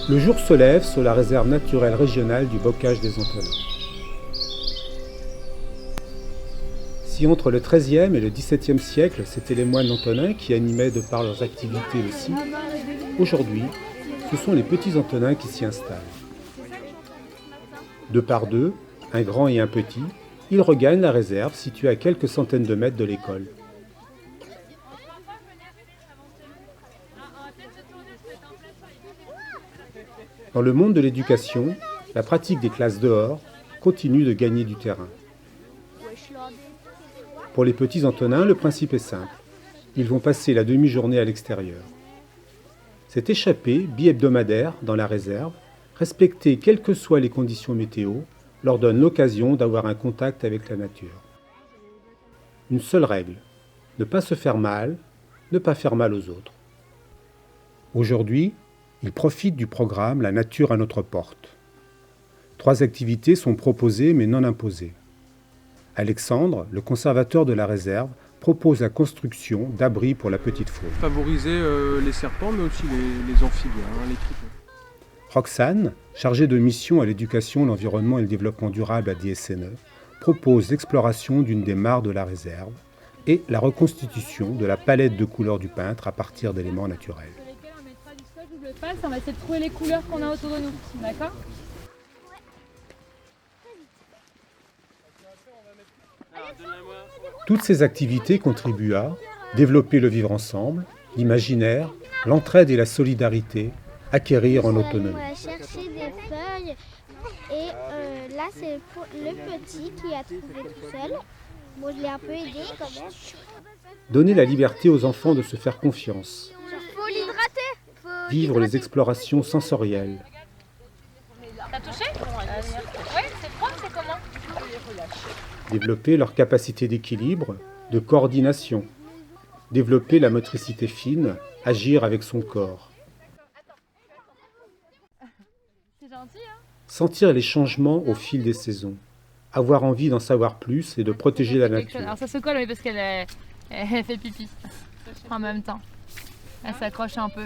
Le jour se lève sur la réserve naturelle régionale du Bocage des Antonins. Si entre le XIIIe et le XVIIe siècle, c'étaient les moines antonins qui animaient de par leurs activités le site, aujourd'hui, ce sont les petits Antonins qui s'y installent. Deux par deux, un grand et un petit, ils regagnent la réserve située à quelques centaines de mètres de l'école. Dans le monde de l'éducation, la pratique des classes dehors continue de gagner du terrain. Pour les petits Antonins, le principe est simple. Ils vont passer la demi-journée à l'extérieur. Cette échappée bi-hebdomadaire dans la réserve, respectée quelles que soient les conditions météo, leur donne l'occasion d'avoir un contact avec la nature. Une seule règle, ne pas se faire mal, ne pas faire mal aux autres. Aujourd'hui, ils profitent du programme La nature à notre porte. 3 activités sont proposées mais non imposées. Alexandre, le conservateur de la réserve, propose la construction d'abris pour la petite faune. Favoriser les serpents, mais aussi les amphibiens, les tripes. Roxane, chargée de mission à l'éducation, l'environnement et le développement durable à DSNE, propose l'exploration d'une des mares de la réserve et la reconstitution de la palette de couleurs du peintre à partir d'éléments naturels. On va essayer de trouver les couleurs qu'on a autour de nous, d'accord ? Toutes ces activités contribuent à développer le vivre ensemble, l'imaginaire, l'entraide et la solidarité, acquérir en autonomie. On va chercher des feuilles et là c'est le petit qui a trouvé tout seul. Moi je l'ai un peu aidé quand même. Donner la liberté aux enfants de se faire confiance. Faut l'hydrater. Vivre les explorations sensorielles. T'as touché ? Oui, c'est froid, c'est comment ? Développer leur capacité d'équilibre, de coordination. Développer la motricité fine, agir avec son corps. C'est gentil, hein ? Sentir les changements au fil des saisons. Avoir envie d'en savoir plus et de protéger la nature. Alors ça se colle, oui, parce qu'elle fait pipi en même temps. Elle s'accroche un peu.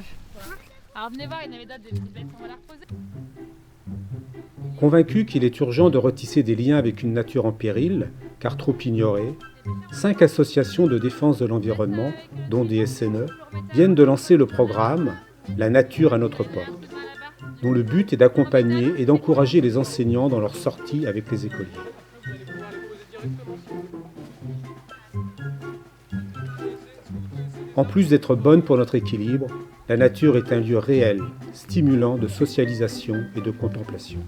Alors venez voir, il y en avait d'autres, des petites bêtes, on va la reposer. Convaincu qu'il est urgent de retisser des liens avec une nature en péril, car trop ignorée, 5 associations de défense de l'environnement, dont des SNE, viennent de lancer le programme La nature à notre porte, dont le but est d'accompagner et d'encourager les enseignants dans leur sortie avec les écoliers. En plus d'être bonne pour notre équilibre, la nature est un lieu réel, stimulant de socialisation et de contemplation.